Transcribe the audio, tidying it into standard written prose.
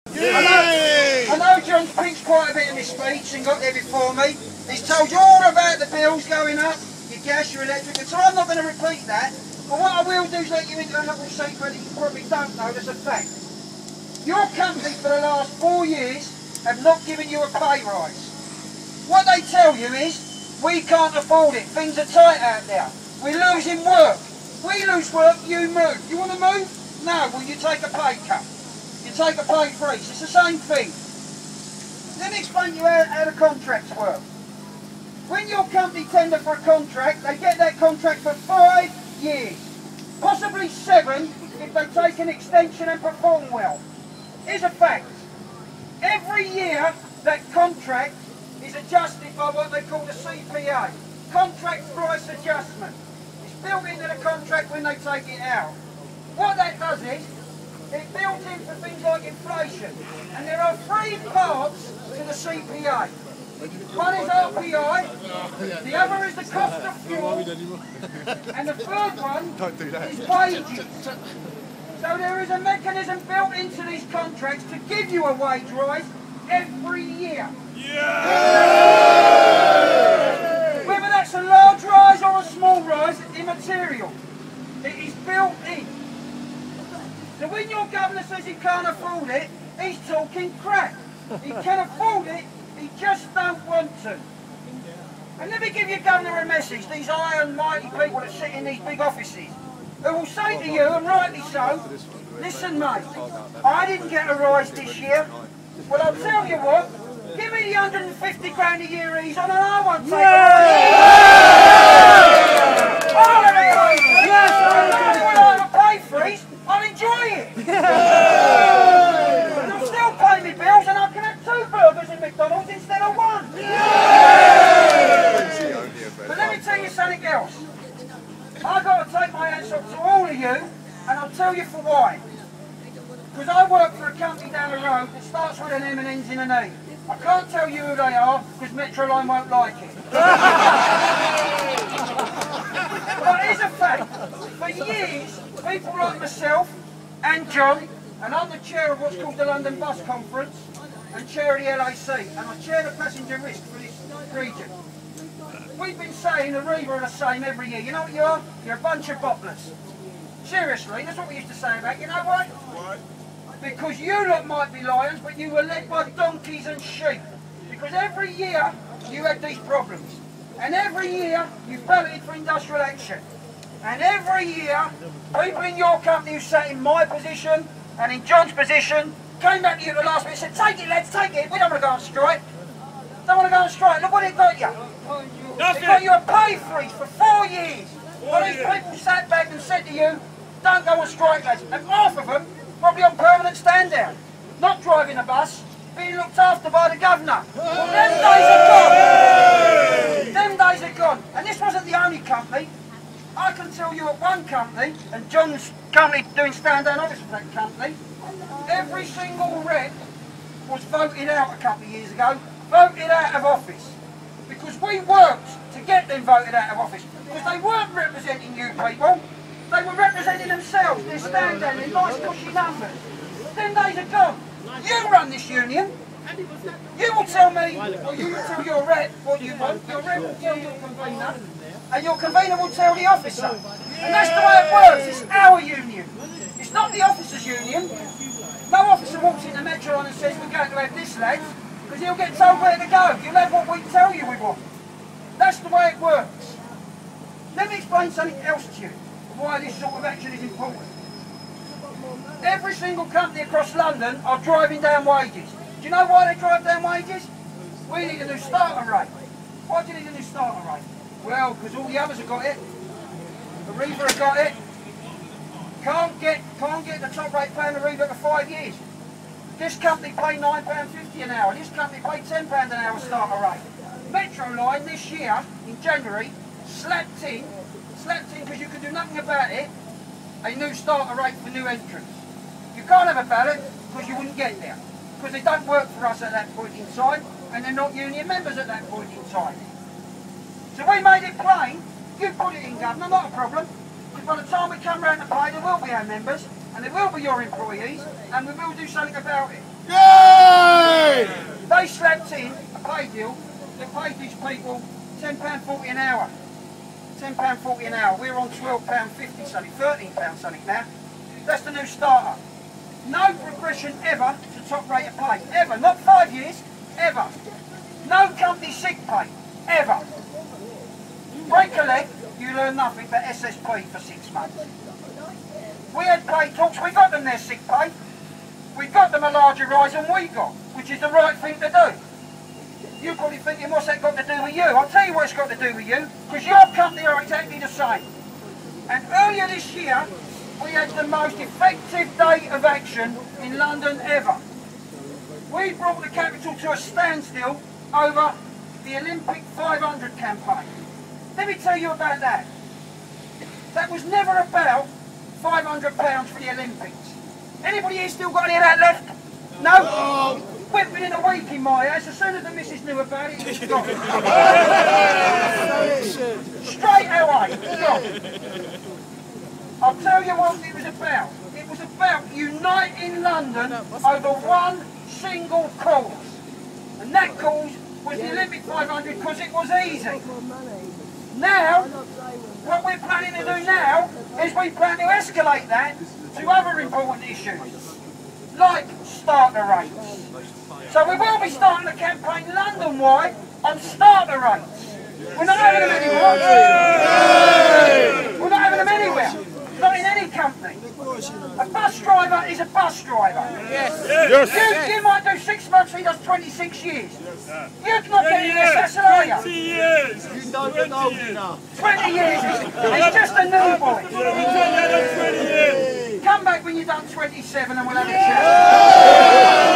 I know John's pinched quite a bit in his speech and got there before me. He's told you all about the bills going up, your gas, your electric, so I'm not going to repeat that. But what I will do is let you into a little secret that you probably don't know that's a fact. Your company for the last 4 years have not given you a pay rise. What they tell you is, we can't afford it, things are tight out there, we're losing work. We lose work, you move. You want to move? No, well you take a pay cut. You take a pay freeze, it's the same thing. Let me explain to you how the contracts work. When your company tender for a contract, they get that contract for 5 years. Possibly 7 if they take an extension and perform well. Here's a fact. Every year that contract is adjusted by what they call the CPA, Contract Price Adjustment. It's built into the contract when they take it out. What that does is, it's built in for things like inflation. And there are 3 parts to the CPA. One is RPI, the other is the cost of fuel, and the third one is wages. So there is a mechanism built into these contracts to give you a wage rise every year. Whether that's a large rise or a small rise, it's immaterial. It is built in. So when your governor says he can't afford it, he's talking crap. He can afford it, he just don't want to. And let me give you, Governor, a message. These iron mighty people that sit in these big offices, who will say to you, and rightly so, listen mate, I didn't get a rise this year. Well, I'll tell you what, give me the 150 grand a year he's on and I won't take a rise. I'll have a pay freeze. I'll have a pay freeze. I'll enjoy it. And I'll still pay me bills and I can have 2 burgers in McDonald's instead of 1. But let me tell you something else. I've got to take my hats off to all of you, and I'll tell you for why. Because I work for a company down the road that starts with an M and ends in an E. I can't tell you who they are, because Metroline won't like it. But here's a fact. For years, people like myself and John, and I'm the chair of what's called the London Bus Conference, and chair of the LAC, and I chair the passenger risk for this region. We've been saying the Arriva are the same every year. You know what you are? You're a bunch of bottlers. Seriously, that's what we used to say about you. Know why? Why? Because you lot might be lions, but you were led by donkeys and sheep. Because every year you had these problems. And every year you balloted for industrial action. And every year, people in your company who sat in my position and in John's position came back to you at the last minute and said, take it lads, take it. We don't want to go on strike. Don't want to go on strike. Look what it got you. It got you a pay freeze for 4 years. Well, these people sat back and said to you, don't go on strike, lads. And half of them probably on permanent stand down, not driving a bus, being looked after by the governor. Well, them days are gone. Them days are gone. And this wasn't the only company. I can tell you at one company, and John's company doing stand down office for that company, every single rep was voted out a couple of years ago, voted out of office. Because we worked to get them voted out of office. Because they weren't representing you people, they were representing themselves, their stand down, their nice cushy numbers. 10 days are gone. You run this union. You will tell me, or you will tell your rep what you want, your rep will tell your convener, and your convener will tell the officer. And that's the way it works, it's our union. It's not the officers' union. No officer walks into Metroline and says, we're going to have this, lads, because he'll get told where to go. You'll have what we tell you we want. That's the way it works. Let me explain something else to you, why this sort of action is important. Every single company across London are driving down wages. Do you know why they drive down wages? We need a new starter rate. Why do you need a new starter rate? Well, because all the others have got it. Arriva have got it. Can't get the top rate paying Arriva for 5 years. This company paid £9.50 an hour. This company paid £10 an hour starter rate. Metroline this year, in January, slapped in because you could do nothing about it, a new starter rate for new entrants. You can't have a ballot because you wouldn't get there. Because they don't work for us at that point in time, and they're not union members at that point in time. So we made it plain, you put it in, Governor, not a problem. Because by the time we come round to pay, there will be our members, and there will be your employees, and we will do something about it. they slapped in a pay deal that paid these people £10.40 an hour. £10.40 an hour. We're on £12.50 something, £13 something now. That's the new starter. No progression ever to top rate of pay. Ever. Not 5 years. Ever. No company sick pay. Ever. Break a leg, you learn nothing but SSP for 6 months. We had pay talks, we got them their sick pay. We got them a larger rise than we got, which is the right thing to do. You're probably thinking, what's that got to do with you? I'll tell you what it's got to do with you, because your company are exactly the same. And earlier this year, we had the most effective day of action in London ever. We brought the capital to a standstill over the Olympic 500 campaign. Let me tell you about that. That was never about £500 for the Olympics. Anybody here still got any of that left? No? Went within a week in my house. As soon as the missus knew about it, it was gone. Straight away, gone. I'll tell you what it was about. It was about uniting London over one single cause. And that cause was the Olympic 500 because it was easy. Now, what we're planning to do now is we plan to escalate that to other important issues, like starter rates. So we will be starting a campaign London-wide on starter rates. We're not having them anywhere. We're not having them anywhere. Not in any company. A bus driver is a bus driver. Yes. You might do 6 months, he does 26 years. You're not getting this hassle, are you? 20 years. You don't get old enough. 20 years. He's just a new boy. You 20 years. Come back when you've done 27 and we'll have a chat.